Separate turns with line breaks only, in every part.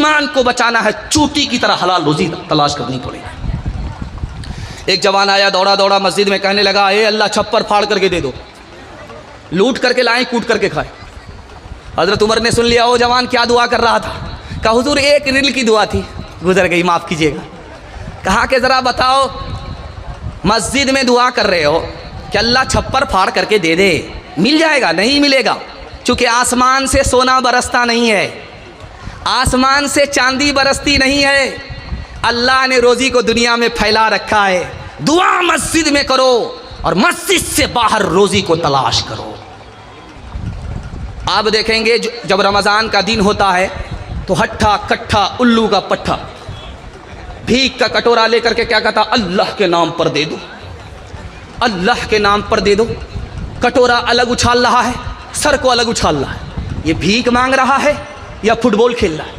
ईमान को बचाना है, चूटी की तरह हलाल रोजी तलाश करनी पड़ेगी। एक जवान आया दौड़ा दौड़ा मस्जिद में, कहने लगा, ए अल्लाह छप्पर फाड़ करके दे दो, लूट करके लाएं, कूट करके खाएं। हज़रत उमर ने सुन लिया, वो जवान क्या दुआ कर रहा था। कहा हुजूर एक रिल की दुआ थी, गुजर गई, माफ़ कीजिएगा। कहा कि ज़रा बताओ, मस्जिद में दुआ कर रहे हो कि अल्लाह छप्पर फाड़ करके दे दे, मिल जाएगा? नहीं मिलेगा, चूँकि आसमान से सोना बरसता नहीं है, आसमान से चांदी बरसती नहीं है। अल्लाह ने रोज़ी को दुनिया में फैला रखा है। दुआ मस्जिद में करो और मस्जिद से बाहर रोज़ी को तलाश करो। आप देखेंगे जब रमज़ान का दिन होता है तो हट्ठा कट्ठा उल्लू का पट्ठा भीख का कटोरा लेकर के क्या कहता, अल्लाह के नाम पर दे दो, अल्लाह के नाम पर दे दो। कटोरा अलग उछाल रहा है, सर को अलग उछाल रहा है। ये भीख मांग रहा है या फुटबॉल खेल रहा है?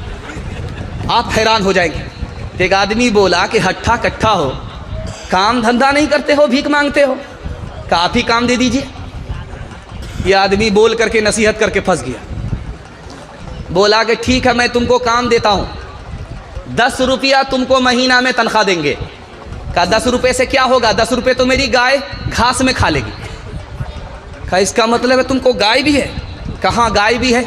आप हैरान हो जाएंगे। एक आदमी बोला कि हट्ठा कट्ठा हो, काम धंधा नहीं करते हो, भीख मांगते हो, का आप ही काम दे दीजिए। यह आदमी बोल करके नसीहत करके फंस गया। बोला कि ठीक है, मैं तुमको काम देता हूँ, 10 रुपया तुमको महीना में तनख्वाह देंगे। कहा 10 रुपये से क्या होगा, 10 रुपये तो मेरी गाय घास में खा लेगी। कहा इसका मतलब है तुमको गाय भी है? कहाँ गाय भी है?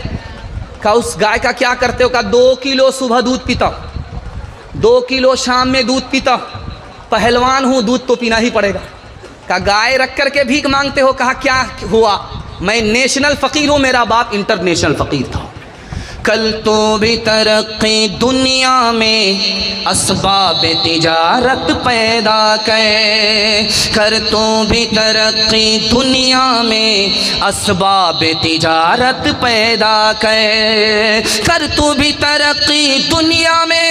कहा उस गाय का क्या करते हो? कहा 2 किलो सुबह दूध पीता हूँ, 2 किलो शाम में दूध पीता हूँ, पहलवान हूँ, दूध तो पीना ही पड़ेगा। कहा गाय रख करके भीख मांगते हो? कहा क्या हुआ, मैं नेशनल फ़कीर हूँ, मेरा बाप इंटरनेशनल फ़कीर था। कल तो भी तरक्की दुनिया में असबाब तिजारत पैदा कर तो भी तरक्की दुनिया में असबाब तिजारत पैदा कर तो भी तरक्की दुनिया में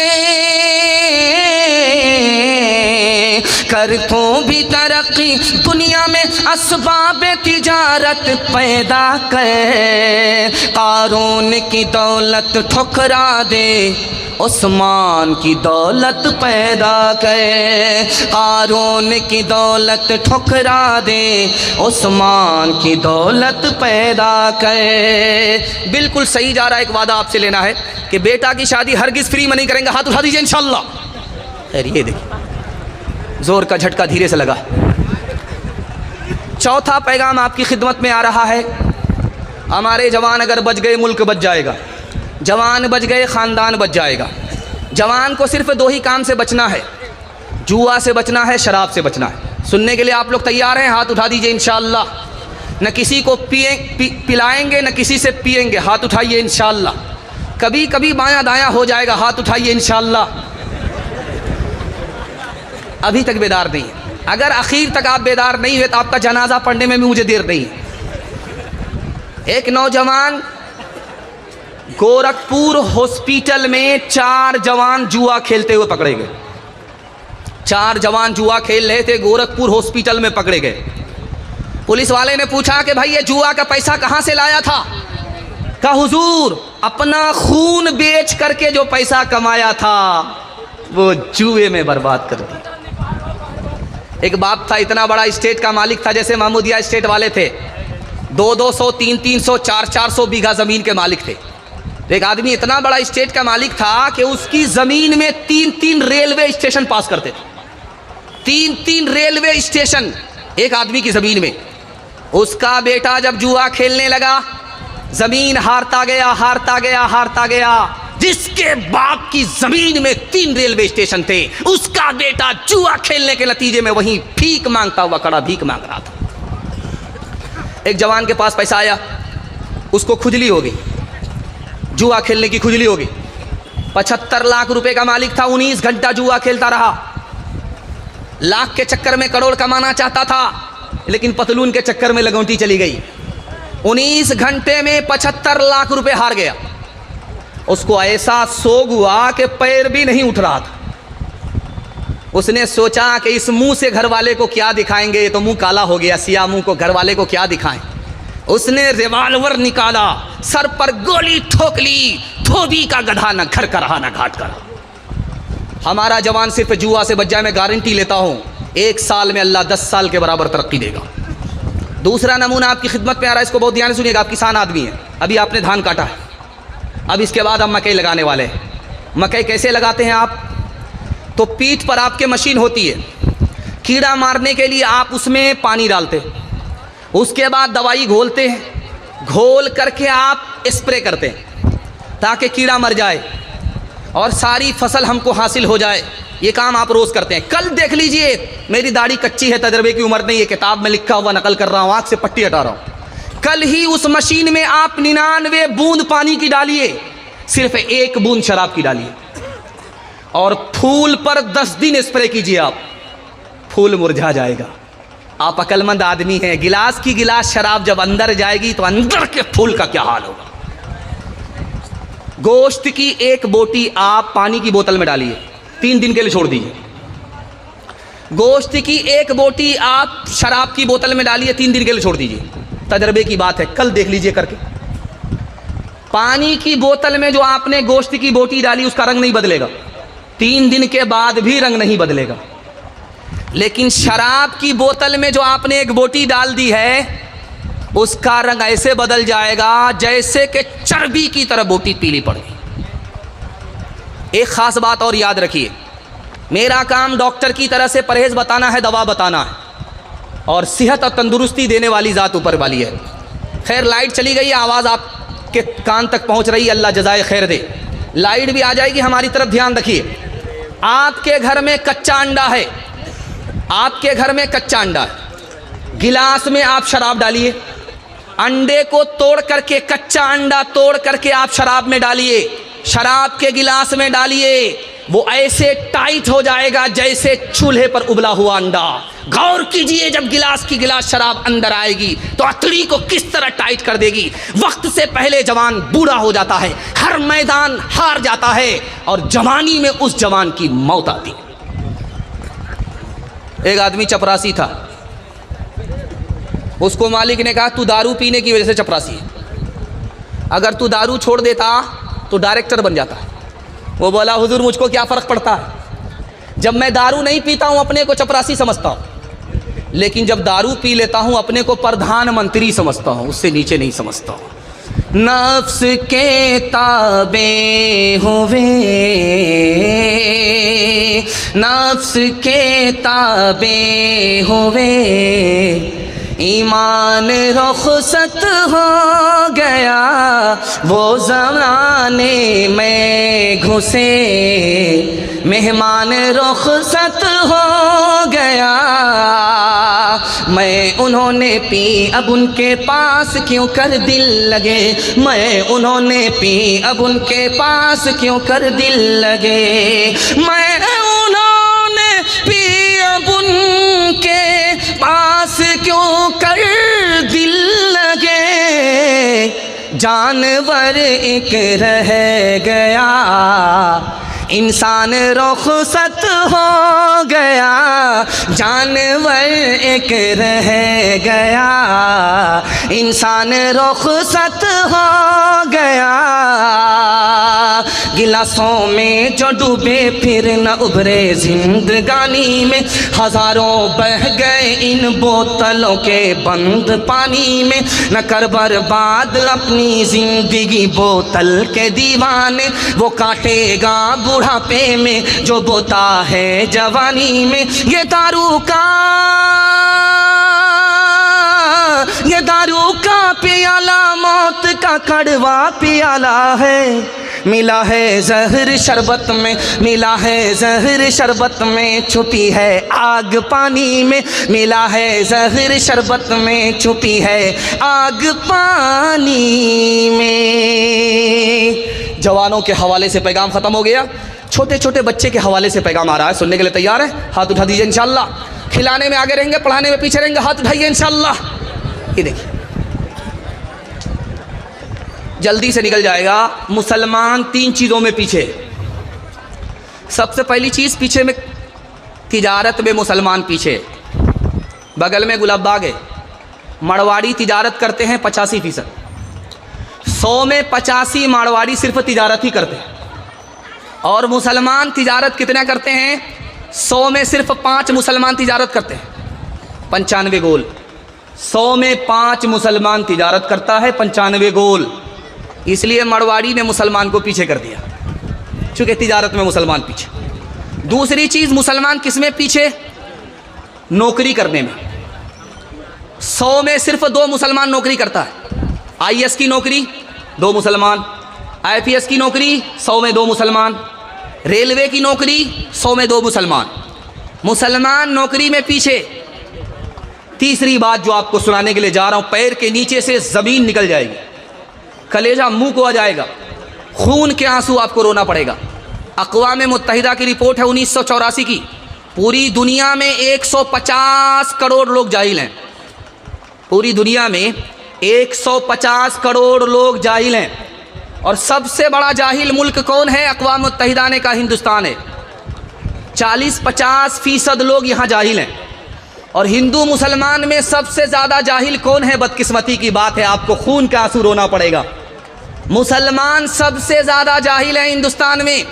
कर तो भी तरक्की दुनिया में असबाब तिजारत पैदा कर। कारून की दौलत ठुकरा दे, उस्मान की दौलत पैदा कर। कारून की दौलत ठुकरा दे, उस्मान की दौलत पैदा कर। बिल्कुल सही जा रहा है। एक वादा आपसे लेना है कि बेटा की शादी हरगिज़ फ्री में नहीं करेंगे। हाथ उठा दीजिए इंशाल्लाह। खैर ये देखिए, जोर का झटका धीरे से लगा। चौथा पैगाम आपकी खिदमत में आ रहा है। हमारे जवान अगर बच गए, मुल्क बच जाएगा। जवान बच गए, ख़ानदान बच जाएगा। जवान को सिर्फ 2 ही काम से बचना है, जुआ से बचना है, शराब से बचना है। सुनने के लिए आप लोग तैयार हैं? हाथ उठा दीजिए इंशाअल्लाह। न किसी को पिलाएंगे, न किसी से पिएंगे। हाथ उठाइए इंशाअल्लाह। कभी कभी बायां दायां हो जाएगा। हाथ उठाइए इंशाअल्लाह। अभी तक बेदार नहीं है। अगर आखिर तक आप बेदार नहीं हुए तो आपका जनाजा पढ़ने में भी मुझे देर नहीं है। एक नौजवान गोरखपुर हॉस्पिटल में 4 जवान जुआ खेलते हुए पकड़े गए। 4 जवान जुआ खेल रहे थे, गोरखपुर हॉस्पिटल में पकड़े गए। पुलिस वाले ने पूछा कि भाई ये जुआ का पैसा कहाँ से लाया था? कहा हुजूर, अपना खून बेच करके जो पैसा कमाया था वो जुए में बर्बाद कर दिया। एक बाप था, इतना बड़ा स्टेट का मालिक था, जैसे महमूदिया स्टेट वाले थे। 200, 300, 400 बीघा ज़मीन के मालिक थे। एक आदमी इतना बड़ा स्टेट का मालिक था कि उसकी ज़मीन में 3 रेलवे स्टेशन पास करते थे। 3 रेलवे स्टेशन एक आदमी की ज़मीन में। उसका बेटा जब जुआ खेलने लगा, ज़मीन हारता गया, हारता गया, हारता गया। जिसके बाप की ज़मीन में 3 रेलवे स्टेशन थे, उसका बेटा जुआ खेलने के नतीजे में वहीं भीख मांगता हुआ खड़ा भीख मांग रहा था। एक जवान के पास पैसा आया, उसको खुजली हो गई, जुआ खेलने की खुजली हो गई। 75 लाख रुपए का मालिक था, 19 घंटा जुआ खेलता रहा। लाख के चक्कर में करोड़ कमाना चाहता था, लेकिन पतलून के चक्कर में लगौटी चली गई। 19 घंटे में 75 लाख रुपए हार गया। उसको ऐसा सोग हुआ कि पैर भी नहीं उठ रहा था। उसने सोचा कि इस मुंह से घर वाले को क्या दिखाएंगे, ये तो मुंह काला हो गया, सिया मुंह को घर वाले को क्या दिखाएं। उसने रिवाल्वर निकाला, सर पर गोली ठोक ली। धोबी का गधा, न घर का रहा न घाट का रहा। हमारा जवान सिर्फ जुआ से बच जाए, मैं गारंटी लेता हूँ 1 साल में अल्लाह 10 साल के बराबर तरक्की देगा। दूसरा नमूना आपकी खिदमत में आ रहा है, इसको बहुत ध्यान से सुनिएगा। आप किसान आदमी हैं, अभी आपने धान काटा है, अब इसके बाद हम मकई लगाने वाले हैं। मकई कैसे लगाते हैं आप? तो पीठ पर आपके मशीन होती है, कीड़ा मारने के लिए आप उसमें पानी डालते हैं, उसके बाद दवाई घोलते हैं, घोल करके आप स्प्रे करते हैं ताकि कीड़ा मर जाए और सारी फसल हमको हासिल हो जाए। ये काम आप रोज़ करते हैं। कल देख लीजिए, मेरी दाढ़ी कच्ची है, तजर्बे की उम्र नहीं है, किताब में लिखा हुआ नकल कर रहा हूँ, आँख से पट्टी हटा रहा हूँ। कल ही उस मशीन में आप 99 बूंद पानी की डालिए, सिर्फ 1 बूंद शराब की डालिए और फूल पर 10 दिन स्प्रे कीजिए, आप फूल मुरझा जाएगा। आप अक्लमंद आदमी हैं, गिलास की गिलास शराब जब अंदर जाएगी तो अंदर के फूल का क्या हाल होगा। गोश्त की 1 बोटी आप पानी की बोतल में डालिए, 3 दिन के लिए छोड़ दीजिए। गोश्त की 1 बोटी आप शराब की बोतल में डालिए, 3 दिन के लिए छोड़ दीजिए। तजर्बे की बात है, कल देख लीजिए करके। पानी की बोतल में जो आपने गोश्त की बोटी डाली उसका रंग नहीं बदलेगा, 3 दिन के बाद भी रंग नहीं बदलेगा। लेकिन शराब की बोतल में जो आपने 1 बोटी डाल दी है उसका रंग ऐसे बदल जाएगा जैसे कि चर्बी की तरह बोटी पीली पड़ गई। एक खास बात और याद रखिए, मेरा काम डॉक्टर की तरह से परहेज बताना है, दवा बताना है, और सेहत और तंदुरुस्ती देने वाली ज़ात ऊपर वाली है। खैर लाइट चली गई, आवाज़ आपके कान तक पहुंच रही, अल्लाह जज़ाए खैर दे। लाइट भी आ जाएगी, हमारी तरफ ध्यान रखिए। आपके घर में कच्चा अंडा है, आपके घर में कच्चा अंडा है, गिलास में आप शराब डालिए, अंडे को तोड़ करके, कच्चा अंडा तोड़ करके आप शराब में डालिए, शराब के गिलास में डालिए, वो ऐसे टाइट हो जाएगा जैसे चूल्हे पर उबला हुआ अंडा। गौर कीजिए, जब गिलास की गिलास शराब अंदर आएगी तो अतड़ी को किस तरह टाइट कर देगी। वक्त से पहले जवान बूढ़ा हो जाता है, हर मैदान हार जाता है और जवानी में उस जवान की मौत आती। एक आदमी चपरासी था, उसको मालिक ने कहा तू दारू पीने की वजह से चपरासी है, अगर तू दारू छोड़ देता तो डायरेक्टर बन जाता। वो बोला हुजूर मुझको क्या फ़र्क पड़ता है, जब मैं दारू नहीं पीता हूँ अपने को चपरासी समझता हूँ, लेकिन जब दारू पी लेता हूँ अपने को प्रधानमंत्री समझता हूँ, उससे नीचे नहीं समझता हूँ। नफ्स के ताबे हुए, नफ्स के ताबे हुए, ईमान रुखसत हो गया, वो ज़माने में घुसे, मेहमान रुखसत हो गया, मैं उन्होंने पी अब उनके पास क्यों कर दिल लगे, मैं उन्होंने पी अब उनके पास क्यों कर दिल लगे, मैं उन्होंने पी अब उनके पास क्यों कर दिल लगे, जानवर एक रह गया, इंसान रुखसत हो गया, जानवर एक रह गया, इंसान रुखसत हो गया। गिलासों में जो डूबे फिर न उभरे जिंदगानी में, हजारों बह गए इन बोतलों के बंद पानी में, न कर बर्बाद अपनी जिंदगी बोतल के दीवाने, वो काटेगा बुढ़ापे में जो बोता है जवानी में। ये दारू का प्याला मौत का कड़वा प्याला है, मिला है जहर शरबत में, मिला है जहर शरबत में, छुपी है आग पानी में, मिला है जहर शरबत में, छुपी है आग पानी में। जवानों के हवाले से पैगाम ख़त्म हो गया, छोटे छोटे बच्चे के हवाले से पैगाम आ रहा है, सुनने के लिए तैयार है? हाथ उठा दीजिए इंशाअल्लाह। खिलाने में आगे रहेंगे, पढ़ाने में पीछे रहेंगे, हाथ उठाइए इंशाअल्लाह। ये देखिए जल्दी से निकल जाएगा। मुसलमान 3 चीज़ों में पीछे। सबसे पहली चीज़ पीछे में, तिजारत में मुसलमान पीछे। बगल में गुलाब बाग है, मारवाड़ी तिजारत करते हैं 85%, 100 में 85 मारवाड़ी सिर्फ तिजारत ही करते हैं, और मुसलमान तिजारत कितना करते हैं? 100 में सिर्फ 5 मुसलमान तिजारत करते हैं, 95 गोल। 100 में 5 मुसलमान तिजारत करता है, 95 गोल। इसलिए मारवाड़ी ने मुसलमान को पीछे कर दिया। चूँकि तिजारत में मुसलमान पीछे। दूसरी चीज़, मुसलमान किस में पीछे? नौकरी करने में। 100 में सिर्फ 2 मुसलमान नौकरी करता है। IAS की नौकरी 2 मुसलमान, IPS की नौकरी 100 में 2 मुसलमान, रेलवे की नौकरी 100 में 2 मुसलमान। मुसलमान नौकरी में पीछे। तीसरी बात जो आपको सुनाने के लिए जा रहा हूँ, पैर के नीचे से ज़मीन निकल जाएगी, कलेजा मुंह को आ जाएगा, खून के आंसू आपको रोना पड़ेगा। अक़वाम मुत्तहिदा की रिपोर्ट है 1984 की, पूरी दुनिया में 150 करोड़ लोग जाहिल हैं। पूरी दुनिया में 150 करोड़ लोग जाहिल हैं, और सबसे बड़ा जाहिल मुल्क कौन है? अक़वाम मुत्तहिदा ने कहा हिंदुस्तान है। 40-50% लोग यहाँ जाहिल हैं। और हिंदू मुसलमान में सबसे ज़्यादा जाहिल कौन है? बदकिस्मती की बात है, आपको खून का आंसू रोना पड़ेगा। मुसलमान सबसे ज़्यादा जाहिल हैं हिंदुस्तान में।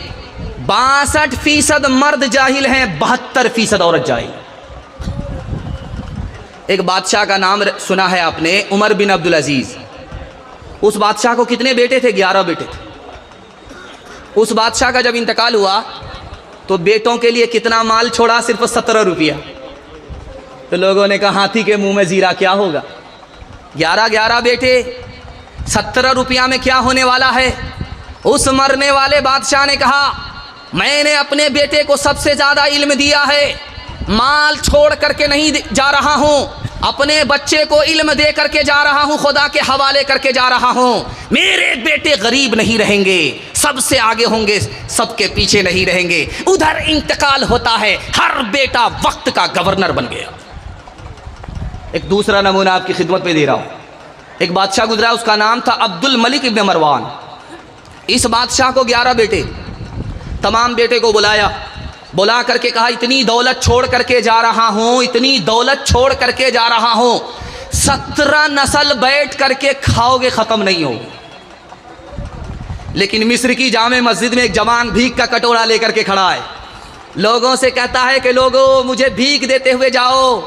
62% मर्द जाहिल हैं, 72% औरत जाहिल। एक बादशाह का नाम सुना है आपने, उमर बिन अब्दुल अजीज़। उस बादशाह को कितने बेटे थे? 11 बेटे थे। उस बादशाह का जब इंतकाल हुआ तो बेटों के लिए कितना माल छोड़ा? सिर्फ 17 रुपया। तो लोगों ने कहा हाथी के मुंह में जीरा, क्या होगा? 11 बेटे, 17 रुपया में क्या होने वाला है? उस मरने वाले बादशाह ने कहा मैंने अपने बेटे को सबसे ज़्यादा इल्म दिया है, माल छोड़ करके नहीं जा रहा हूँ, अपने बच्चे को इल्म दे करके जा रहा हूँ, खुदा के हवाले करके जा रहा हूँ। मेरे बेटे गरीब नहीं रहेंगे, सबसे आगे होंगे, सबके पीछे नहीं रहेंगे। उधर इंतकाल होता है, हर बेटा वक्त का गवर्नर बन गया। एक दूसरा नमूना आपकी खिदमत में दे रहा हूँ। एक बादशाह गुजरा, उसका नाम था अब्दुल मलिक इब्न मरवान। इस बादशाह को 11 बेटे, तमाम बेटे को बुला करके कहा इतनी दौलत छोड़ करके जा रहा हूँ, इतनी दौलत छोड़ करके जा रहा हूँ, 17 नस्ल बैठ करके खाओगे, ख़त्म नहीं होगी। लेकिन मिस्र की जामे मस्जिद में एक जवान भीख का कटोरा लेकर के खड़ा है, लोगों से कहता है कि लोगों मुझे भीख देते हुए जाओ,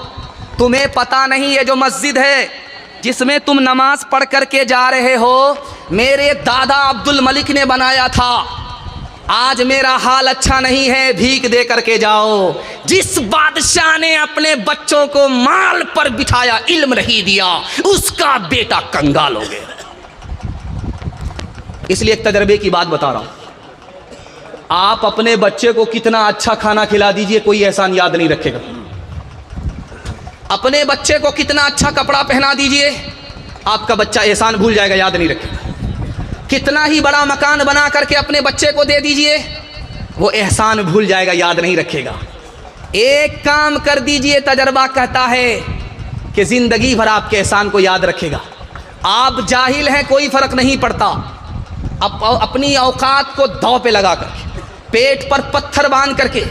तुम्हें पता नहीं ये जो मस्जिद है जिसमें तुम नमाज पढ़ करके जा रहे हो, मेरे दादा अब्दुल मलिक ने बनाया था। आज मेरा हाल अच्छा नहीं है, भीख दे करके जाओ। जिस बादशाह ने अपने बच्चों को माल पर बिठाया, इल्म नहीं दिया, उसका बेटा कंगाल हो गया। इसलिए एक तजर्बे की बात बता रहा हूं, आप अपने बच्चे को कितना अच्छा खाना खिला दीजिए, कोई एहसान याद नहीं रखेगा। अपने बच्चे को कितना अच्छा कपड़ा पहना दीजिए, आपका बच्चा एहसान भूल जाएगा, याद नहीं रखेगा। कितना ही बड़ा मकान बना करके अपने बच्चे को दे दीजिए, वो एहसान भूल जाएगा, याद नहीं रखेगा। एक काम कर दीजिए, तजर्बा कहता है कि ज़िंदगी भर आपके एहसान को याद रखेगा। आप जाहिल हैं, कोई फ़र्क नहीं पड़ता। अपनी औकात को दांव पे लगा करके, पेट पर पत्थर बांध करके,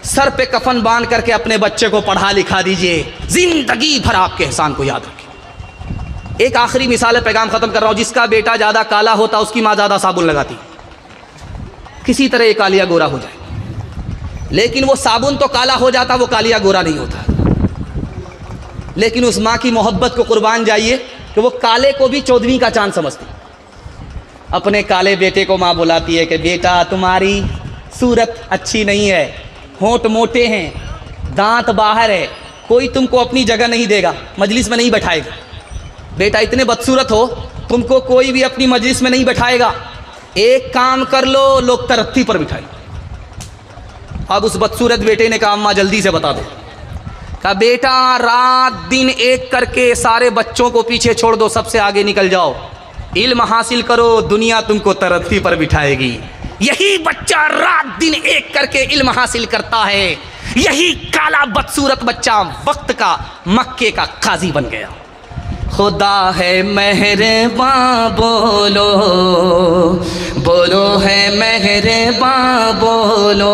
सर पे कफन बांध करके अपने बच्चे को पढ़ा लिखा दीजिए, ज़िंदगी भर आपके एहसान को याद रखें। एक आखिरी मिसाल है, पैगाम ख़त्म कर रहा हूँ। जिसका बेटा ज़्यादा काला होता उसकी माँ ज़्यादा साबुन लगाती, किसी तरह ये कालिया गोरा हो जाए। लेकिन वो साबुन तो काला हो जाता, वो कालिया गोरा नहीं होता। लेकिन उस माँ की मोहब्बत को कुर्बान जाइए कि वो काले को भी 14वीं का चांद समझती। अपने काले बेटे को माँ बुलाती है कि बेटा तुम्हारी सूरत अच्छी नहीं है, होंठ मोटे हैं, दांत बाहर है, कोई तुमको अपनी जगह नहीं देगा, मजलिस में नहीं बैठाएगा। बेटा इतने बदसूरत हो, तुमको कोई भी अपनी मजलिस में नहीं बैठाएगा, एक काम कर लो, लोग तरक्की पर बिठाएंगे। अब उस बदसूरत बेटे ने कहा अम्मा जल्दी से बता दो। कहा बेटा रात दिन एक करके सारे बच्चों को पीछे छोड़ दो, सबसे आगे निकल जाओ, इल्म हासिल करो, दुनिया तुमको तरक्की पर बिठाएगी। यही बच्चा रात दिन एक करके इल्म हासिल करता है, यही काला बदसूरत बच्चा वक्त का मक्के का काजी बन गया। खुदा है मेहरबान, बोलो बोलो है मेहरबान, बोलो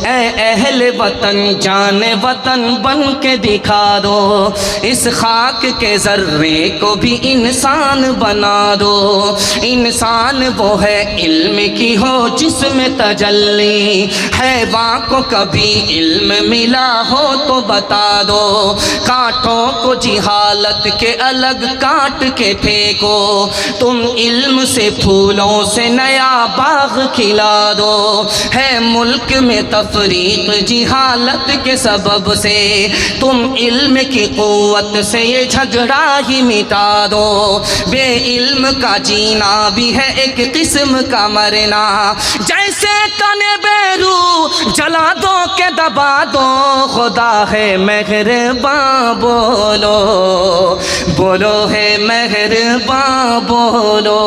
ए अहले वतन, जान वतन बन के दिखा दो, इस खाक के ज़र्रे को भी इंसान बना दो। इंसान वो है इल्म की हो जिसमें तजल्ली, हैवान को कभी इल्म मिला हो तो बता दो, कांटों को जिहालत जहालत के अलग काट के फेंको, तुम इल्म से फूलों से नया बाग खिला दो। है मुल्क में तफरीक जहालत के सबब से, तुम इल्म की क़ुव्वत से ये झगड़ा ही मिटा दो। बे इल्म का जीना भी है एक किस्म का मरना, जैसे तने बेरू जला दो के दबा दो। खुदा है मेहरबान बोलो, बोलो है मेहरबान बोलो।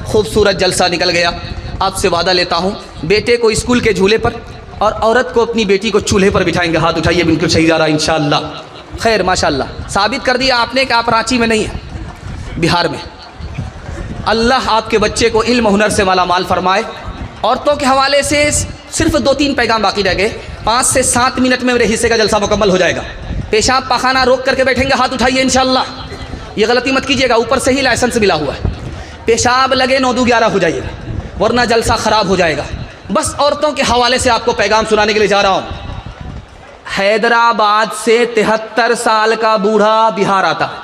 खूबसूरत जलसा निकल गया। आपसे वादा लेता हूँ, बेटे को स्कूल के झूले पर और औरत को अपनी बेटी को चूल्हे पर बिठाएंगे। हाथ उठाइए, बिल्कुल सही जा रहा है इंशाअल्लाह। खैर माशाअल्लाह, साबित कर दिया आपने कि आप रांची में नहीं हैं, बिहार में। अल्लाह आपके बच्चे को इल्म हुनर से माला माल फरमाए। औरतों के हवाले से सिर्फ 2-3 पैगाम बाकी रह गए। 5 से 7 मिनट में मेरे हिस्से का जलसा मुकम्मल हो जाएगा। पेशाब पाखाना रोक करके बैठेंगे, हाथ उठाइए इंशाअल्लाह। ये गलती मत कीजिएगा, ऊपर से ही लाइसेंस मिला हुआ है। पेशाब लगे 9-11 हो जाइएगा, वरना जलसा ख़राब हो जाएगा। बस औरतों के हवाले से आपको पैगाम सुनाने के लिए जा रहा हूँ। हैदराबाद से 73 साल का बूढ़ा बिहार आता है।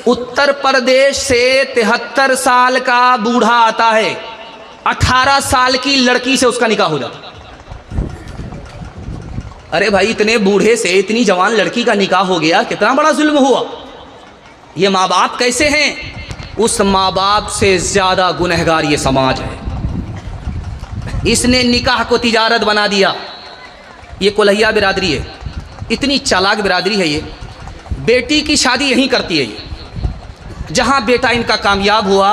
उत्तर प्रदेश से 73 साल का बूढ़ा आता है। 18 साल की लड़की से उसका निकाह हो जाता। अरे भाई, इतने बूढ़े से इतनी जवान लड़की का निकाह हो गया, कितना बड़ा जुल्म हुआ। ये माँ बाप कैसे हैं? उस माँ बाप से ज़्यादा गुनहगार ये समाज है। इसने निकाह को तिजारत बना दिया। ये कोल्हिया बिरादरी है, इतनी चालाक बिरादरी है ये। बेटी की शादी यहीं करती है ये। जहाँ बेटा इनका कामयाब हुआ,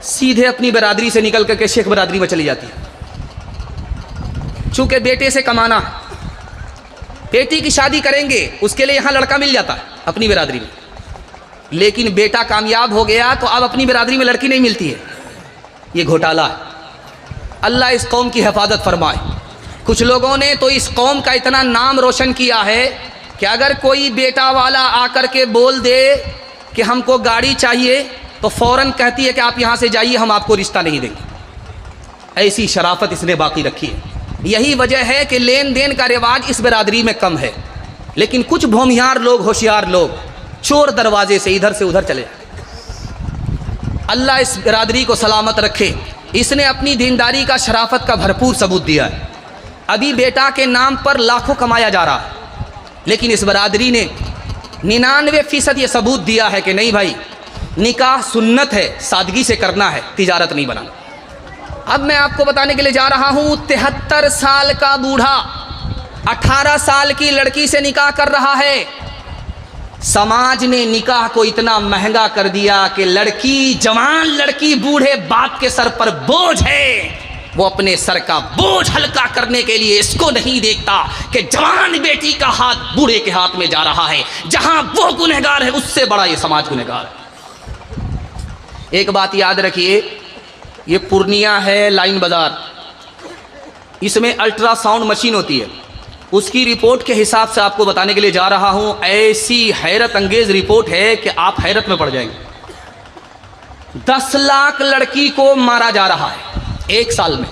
सीधे अपनी बिरादरी से निकल करके शेख बिरादरी में चली जाती है। चूँकि बेटे से कमाना, बेटी की शादी करेंगे उसके लिए यहाँ लड़का मिल जाता है अपनी बिरादरी में। लेकिन बेटा कामयाब हो गया तो अब अपनी बिरादरी में लड़की नहीं मिलती है। ये घोटाला है। अल्लाह इस कौम की हिफाजत फरमाए। कुछ लोगों ने तो इस कौम का इतना नाम रोशन किया है कि अगर कोई बेटा वाला आकर के बोल दे कि हमको गाड़ी चाहिए, तो फ़ौरन कहती है कि आप यहाँ से जाइए, हम आपको रिश्ता नहीं देंगे। ऐसी शराफत इसने बाकी रखी है। यही वजह है कि लेन देन का रिवाज इस बिरादरी में कम है। लेकिन कुछ भोमियार लोग, होशियार लोग, चोर दरवाजे से इधर से उधर चले जाते। अल्लाह इस बिरादरी को सलामत रखे। इसने अपनी दीनदारी का, शराफत का भरपूर सबूत दिया है। अभी बेटा के नाम पर लाखों कमाया जा रहा है, लेकिन इस बिरादरी ने 99% ये सबूत दिया है कि नहीं भाई, निकाह सुन्नत है, सादगी से करना है, तिजारत नहीं बनाना। अब मैं आपको बताने के लिए जा रहा हूँ, 73 साल का बूढ़ा 18 साल की लड़की से निकाह कर रहा है। समाज ने निकाह को इतना महंगा कर दिया कि लड़की, जवान लड़की, बूढ़े बाप के सर पर बोझ है। वो अपने सर का बोझ हल्का करने के लिए इसको नहीं देखता कि जवान बेटी का हाथ बूढ़े के हाथ में जा रहा है। जहां वो गुनहगार है, उससे बड़ा ये समाज गुनहगार है। एक बात याद रखिए, ये पूर्णिया है लाइन बाजार, इसमें अल्ट्रासाउंड मशीन होती है। उसकी रिपोर्ट के हिसाब से आपको बताने के लिए जा रहा हूं। ऐसी हैरत अंगेज रिपोर्ट है कि आप हैरत में पड़ जाएंगे। 10 लाख लड़की को मारा जा रहा है 1 साल में,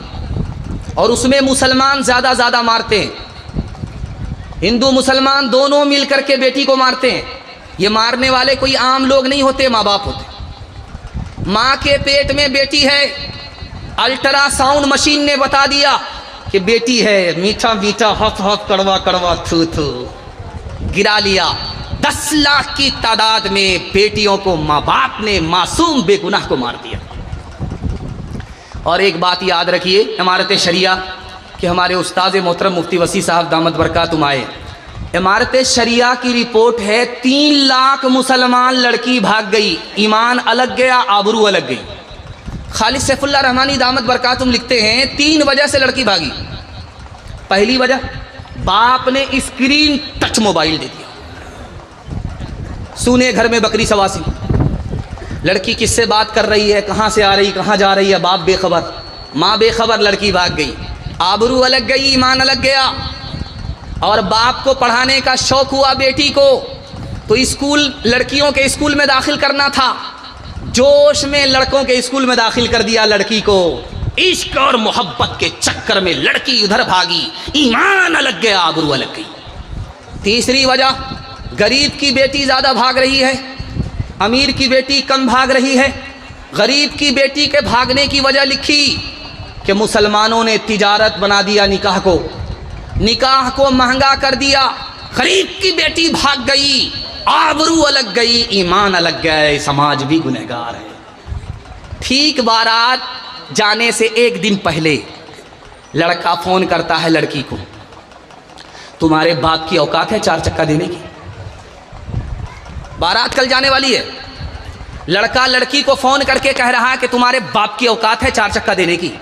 और उसमें मुसलमान ज़्यादा मारते हैं। हिंदू मुसलमान दोनों मिलकर के बेटी को मारते हैं। ये मारने वाले कोई आम लोग नहीं होते, माँ बाप होते। माँ के पेट में बेटी है, अल्ट्रासाउंड मशीन ने बता दिया कि बेटी है। मीठा मीठा, हफ हफ, कड़वा कड़वा, थू थू, गिरा लिया। 10 लाख की तादाद में बेटियों को माँ बाप ने, मासूम बेगुनाह को मार दिया। और एक बात याद रखिए, इमारत शरिया कि हमारे उस्ताद मोहतरम मुफ्ती वसी साहब दामद बरकातुहू आए, इमारत शरिया की रिपोर्ट है 3 लाख मुसलमान लड़की भाग गई। ईमान अलग गया, आबरू अलग गई। खालिद सैफुल्लाह रहमानी दामद बरकातुहू लिखते हैं 3 वजह से लड़की भागी। पहली वजह, बाप ने स्क्रीन टच मोबाइल दे दिया। सुने घर में बकरी सवासी, लड़की किससे बात कर रही है, कहाँ से आ रही, कहाँ जा रही है, बाप बेखबर, माँ बेखबर, लड़की भाग गई। आबरू अलग गई, ईमान अलग गया। और बाप को पढ़ाने का शौक हुआ बेटी को, तो स्कूल, लड़कियों के स्कूल में दाखिल करना था। जोश में लड़कों के स्कूल में दाखिल कर दिया लड़की को। इश्क और मोहब्बत के चक्कर में लड़की उधर भागी, ईमान अलग गया, आबरू अलग गई। तीसरी वजह, गरीब की बेटी ज़्यादा भाग रही है, अमीर की बेटी कम भाग रही है। गरीब की बेटी के भागने की वजह लिखी कि मुसलमानों ने तिजारत बना दिया निकाह को महंगा कर दिया। गरीब की बेटी भाग गई, आबरू अलग गई, ईमान अलग गए, समाज भी गुनहगार है। ठीक बारात जाने से एक दिन पहले लड़का फ़ोन करता है लड़की को, तुम्हारे बाप की औकात है 4 चक्का देने की? बारात कल जाने वाली है, लड़का लड़की को फ़ोन करके कह रहा है कि तुम्हारे बाप की औकात है 4 चक्का देने की।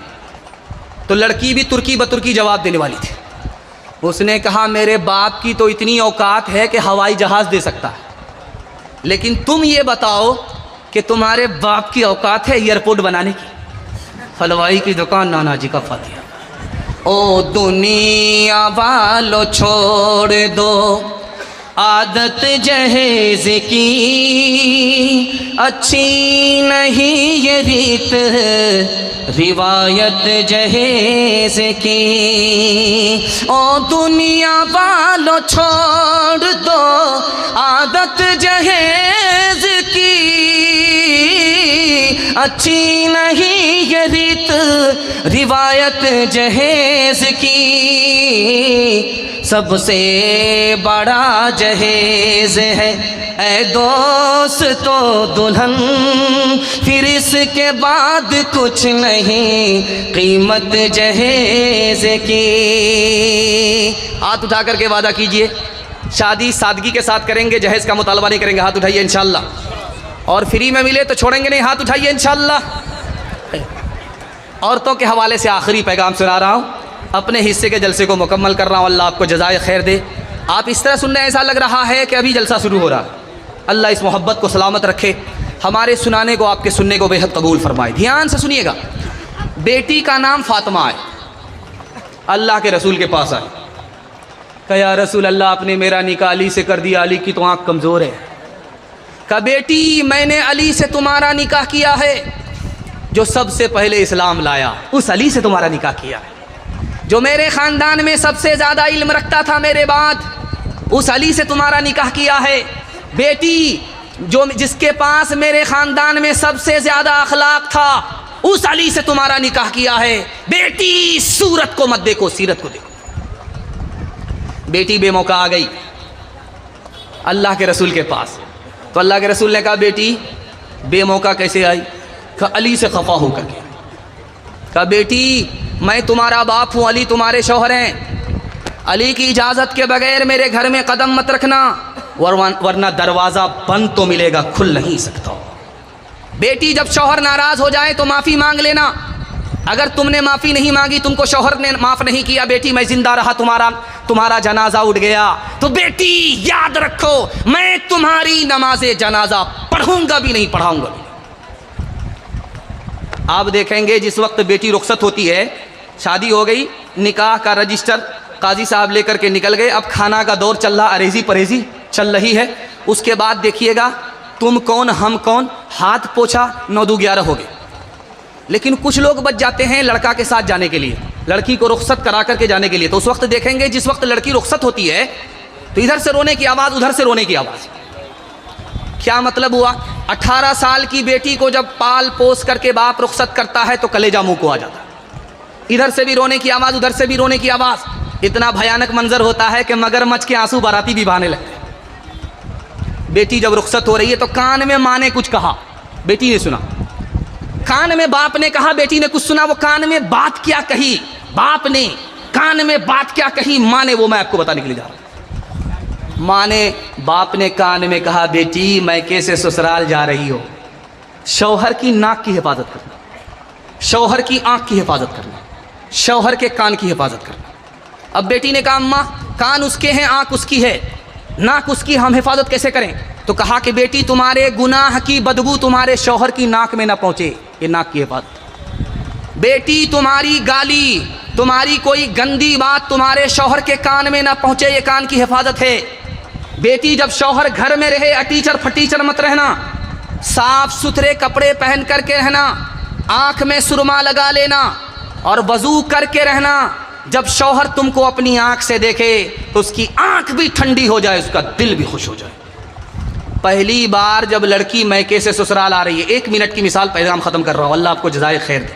तो लड़की भी तुर्की बतुर्की जवाब देने वाली थी। उसने कहा मेरे बाप की तो इतनी औकात है कि हवाई जहाज़ दे सकता है, लेकिन तुम ये बताओ कि तुम्हारे बाप की औकात है एयरपोर्ट बनाने की? हलवाई की दुकान, नाना जी का फातिहा। ओ दुनिया वालों छोड़ दो आदत जहेज की, अच्छी नहीं ये रीत रिवायत जहेज की। ओ दुनिया वालों छोड़ दो आदत जहेज की, अच्छी नहीं ये रीत रिवायत जहेज की। सबसे बड़ा जहेज है ऐ दोस्त तो दुल्हन, फिर इसके बाद कुछ नहीं कीमत जहेज की। हाथ उठा करके वादा कीजिए, शादी सादगी के साथ करेंगे, जहेज का मुतालबा नहीं करेंगे। हाथ उठाइए इंशाअल्लाह। और फ्री में मिले तो छोड़ेंगे नहीं, हाथ उठाइए इंशाअल्लाह। औरतों के हवाले से आखिरी पैगाम सुना रहा हूँ, अपने हिस्से के जलसे को मुकम्मल कर रहा हूँ। अल्लाह आपको जज़ाए खैर दे। आप इस तरह सुन रहे हैं ऐसा लग रहा है कि अभी जलसा शुरू हो रहा है। अल्लाह इस मोहब्बत को सलामत रखे, हमारे सुनाने को आपके सुनने को बेहद कबूल फरमाए। ध्यान से सुनिएगा। बेटी का नाम फातिमा है। अल्लाह के रसूल के पास आए, कहा या रसूल अल्लाह आपने मेरा निकाह अली से कर दिया, अली की तो आँख कमज़ोर है। कहा बेटी मैंने अली से तुम्हारा निकाह किया है, जो सबसे पहले इस्लाम लाया उस अली से तुम्हारा निकाह किया है। जो मेरे ख़ानदान में सबसे ज़्यादा इल्म रखता था मेरे बाद, उस अली से तुम्हारा निकाह किया है। बेटी जो जिसके पास मेरे ख़ानदान में सबसे ज़्यादा अखलाक था, उस अली से तुम्हारा निकाह किया है। बेटी सूरत को मत देखो, सीरत को देखो। बेटी बेमौका आ गई अल्लाह के रसूल के पास, तो अल्लाह के रसूल ने कहा बेटी बेमौका कैसे आई? कहा अली से खफा होकर के। कहा बेटी मैं तुम्हारा बाप हूँ, अली तुम्हारे शौहर हैं। अली की इजाज़त के बगैर मेरे घर में कदम मत रखना, वरना दरवाज़ा बंद तो मिलेगा, खुल नहीं सकता। बेटी जब शौहर नाराज़ हो जाए तो माफ़ी मांग लेना। अगर तुमने माफ़ी नहीं मांगी, तुमको शौहर ने माफ़ नहीं किया, बेटी मैं ज़िंदा रहा, तुम्हारा जनाजा उठ गया, तो बेटी याद रखो मैं तुम्हारी नमाज़े जनाजा पढ़ूंगा भी नहीं, पढ़ाऊंगा भी। आप देखेंगे जिस वक्त बेटी रुखसत होती है, शादी हो गई, निकाह का रजिस्टर काजी साहब लेकर के निकल गए, अब खाना का दौर चल रहा, अरेजी परहेजी चल रही है। उसके बाद देखिएगा तुम कौन हम कौन, हाथ पोछा 9-2-11 हो गए। लेकिन कुछ लोग बच जाते हैं लड़का के साथ जाने के लिए, लड़की को रुखसत करा करके जाने के लिए। तो उस वक्त देखेंगे जिस वक्त लड़की रुखसत होती है तो इधर से रोने की आवाज़, उधर से रोने की आवाज़। क्या मतलब हुआ? 18 साल की बेटी को जब पाल पोस करके बाप रुखसत करता है तो कलेजा मुंह को आ जाता है। इधर से भी रोने की आवाज़, उधर से भी रोने की आवाज़। इतना भयानक मंजर होता है कि मगरमच्छ के आंसू बाराती भी बहाने लगते हैं। बेटी जब रुखसत हो रही है तो कान में माँ ने कुछ कहा, बेटी ने सुना। कान में बाप ने कहा, बेटी ने कुछ सुना। वो कान में बात क्या कही बाप ने, कान में बात क्या कही माँ ने, वो मैं आपको बताने के लिए जा रहा हूँ। माँ ने, बाप ने कान में कहा बेटी मैं कैसे ससुराल जा रही हो, शौहर की नाक की हिफाजत करना, शौहर की आँख की हिफाजत करना, शौहर के कान की हिफाजत करना। अब बेटी ने कहा अम्मा कान उसके हैं, आँख उसकी है, नाक उसकी, हम हिफाजत कैसे करें? तो कहा कि बेटी तुम्हारे गुनाह की बदबू तुम्हारे शौहर की नाक में ना पहुँचे, ये नाक की हिफाजत। बेटी तुम्हारी गाली, तुम्हारी कोई गंदी बात तुम्हारे शौहर के कान में ना पहुँचे, ये कान की हिफाजत है। बेटी जब शौहर घर में रहे अटीचर फटीचर मत रहना, साफ सुथरे कपड़े पहन करके रहना, आँख में सुरमा लगा लेना और वज़ू करके रहना, जब शौहर तुमको अपनी आंख से देखे तो उसकी आंख भी ठंडी हो जाए, उसका दिल भी खुश हो जाए। पहली बार जब लड़की मैके से ससुराल आ रही है, 1 मिनट की मिसाल पैगाम ख़त्म कर रहा हूँ, अल्लाह आपको जज़ाए खैर दे।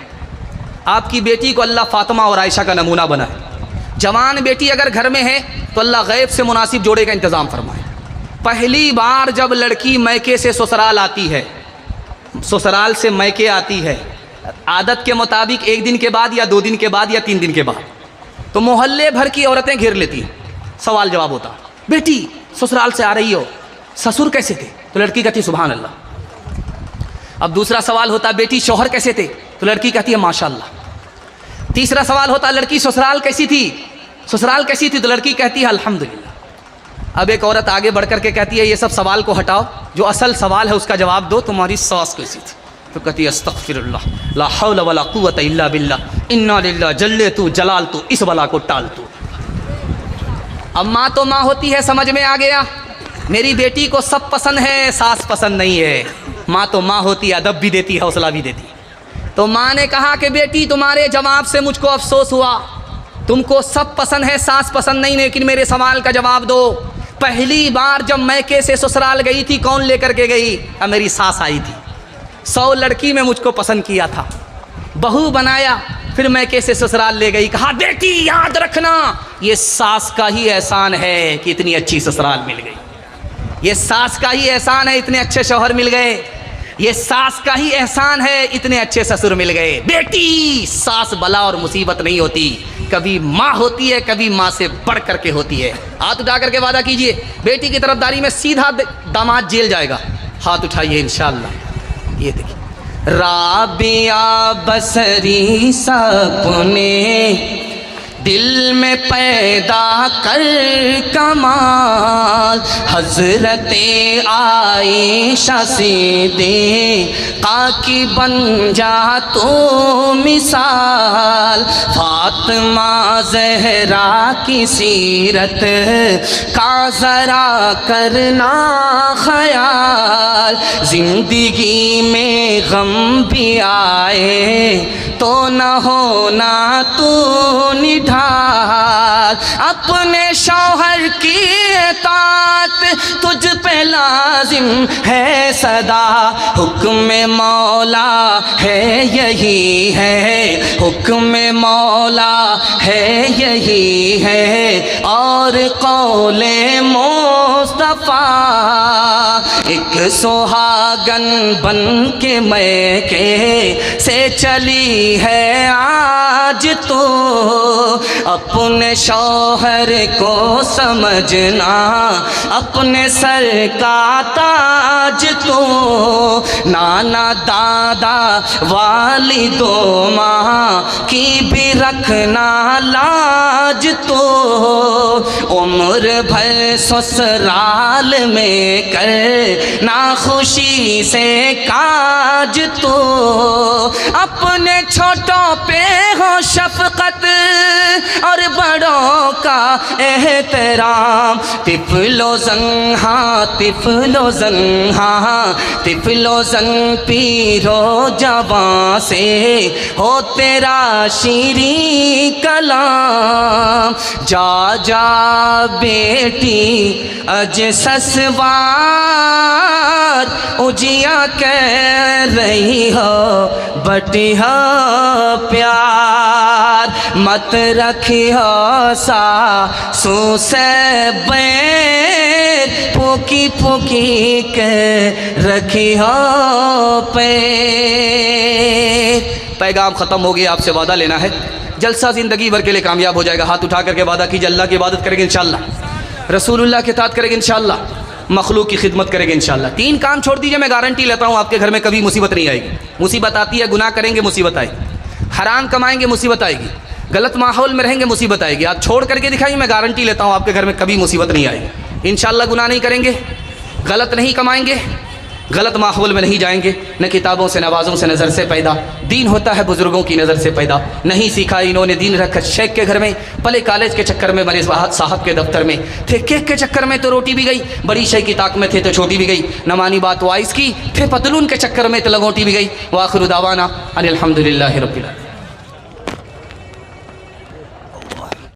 आपकी बेटी को अल्लाह फ़ातिमा और आयशा का नमूना बनाए। जवान बेटी अगर घर में है तो अल्लाह गैब से मुनासिब जोड़े का इंतज़ाम फरमाए। पहली बार जब लड़की मैके से ससुराल आती है, ससुराल से मैके आती है, आदत के मुताबिक 1 दिन के बाद या 2 दिन के बाद या 3 दिन के बाद, तो मोहल्ले भर की औरतें घेर लेती हैं। सवाल जवाब होता, बेटी ससुराल से आ रही हो, ससुर कैसे थे? तो लड़की कहती है सुभान अल्लाह। अब दूसरा सवाल होता, बेटी शौहर कैसे थे? तो लड़की कहती है माशाअल्लाह। तीसरा सवाल होता, लड़की ससुराल कैसी थी? ससुराल कैसी थी? तो लड़की कहती है अल्हम्दुलिल्लाह। अब एक औरत आगे बढ़ कर के कहती है ये सब सवाल को हटाओ, जो असल सवाल है उसका जवाब दो, तुम्हारी सास कैसी थी? तो कहती है अस्तगफिरुल्लाह, ला हौला वला कुव्वता इल्ला बिल्लाह, इन्ना लिल्लाह जल्ले तू जलाल तू, इस बला को टाल तू। अब माँ तो माँ होती है, समझ में आ गया, मेरी बेटी को सब पसंद है, सास पसंद नहीं है। माँ तो माँ होती है, अदब भी देती है, हौसला भी देती है। तो माँ ने कहा कि बेटी तुम्हारे जवाब से मुझको अफसोस हुआ, तुमको सब पसंद है, सास पसंद नहीं, लेकिन मेरे सवाल का जवाब दो। पहली बार जब मैके से ससुराल गई थी कौन लेकर के गई? अब मेरी सास आई थी, 100 लड़की में मुझको पसंद किया था, बहू बनाया, फिर मैके से ससुराल ले गई। कहा बेटी याद रखना ये सास का ही एहसान है कि इतनी अच्छी ससुराल मिल गई, ये सास का ही एहसान है इतने अच्छे शौहर मिल गए, ये सास का ही एहसान है इतने अच्छे ससुर मिल गए। बेटी सास बला और मुसीबत नहीं होती, कभी माँ होती है, कभी माँ से बढ़ करके होती है। हाथ उठा करके वादा कीजिए, बेटी की तरफदारी में सीधा दामाद जेल जाएगा। हाथ उठाइए इंशाअल्लाह। ये देखिए, राबिया बसरी सपने दिल में पैदा कर कमाल, हज़रते आयशा सिद्दीक़ा की बन जा तो मिसाल, फातिमा ज़हरा की सीरत का ज़रा करना ख़याल, ज़िंदगी में गम भी आए तो न होना तू निढाल, अपने शौहर की इताअत तुझ पे लाजिम है सदा, हुक्म मौला है यही है, हुक्म मौला है यही है, और कौले मुस्तफ़ा एक सुहागन बन के मैके से चली है आज तो, अपने शौहर को समझना अपने सर का ताज तो, नाना दादा वालिदो माँ की भी रखना लाज तो, उम्र भर ससुराल में कर ना खुशी से काज तो, अपने छोटों पे हो शफकत और बड़ों का एहतराम, तिफलो ज़ंहा तिफलो ज़ंहा तिफलो ज़ंग पीरो जवां से हो तेरा शीरी कलाम, जा जा बेटी अज ससवार उजिया कह रही हो बटिया प्यार, मत रखी हो सासू से बैर, फूकी फूकी के रखी हो पैर। पैगाम ख़त्म हो गया, आपसे वादा लेना है, जलसा ज़िंदगी भर के लिए कामयाब हो जाएगा। हाथ उठा करके वादा कीजिए, अल्लाह की इबादत करेंगे इंशाअल्लाह, रसूलुल्लाह के साथ करेंगे इंशाअल्लाह, मखलूक की खिदमत करेंगे इंशाअल्लाह। 3 काम छोड़ दीजिए, मैं गारंटी लेता हूँ आपके घर में कभी मुसीबत नहीं आएगी। मुसीबत आती है, गुनाह करेंगे मुसीबत आएगी, हराम कमाएंगे मुसीबत आएगी, गलत माहौल में रहेंगे मुसीबत आएगी। आप छोड़ करके दिखाइए, मैं गारंटी लेता हूँ आपके घर में कभी मुसीबत नहीं आएगी इंशाअल्लाह। गुनाह नहीं करेंगे, गलत नहीं कमाएंगे, गलत माहौल में नहीं जाएंगे, न किताबों से नवाज़ों से नज़र से पैदा, दीन होता है बुज़ुर्गों की नज़र से पैदा। नहीं सीखा इन्होंने दीन रखा शेख के घर में, पले कॉलेज के चक्कर में, बड़े साहब के दफ्तर में थे, केक के चक्कर में तो रोटी भी गई, बड़ी शेख की ताक में थे तो छोटी भी गई, न मानी बात वाइस की, थे पतलून के चक्कर में तो लगोटी भी गई। व आखिर दावाना अनिल हम्दुलिल्लाहि रब्बिल आलमीन।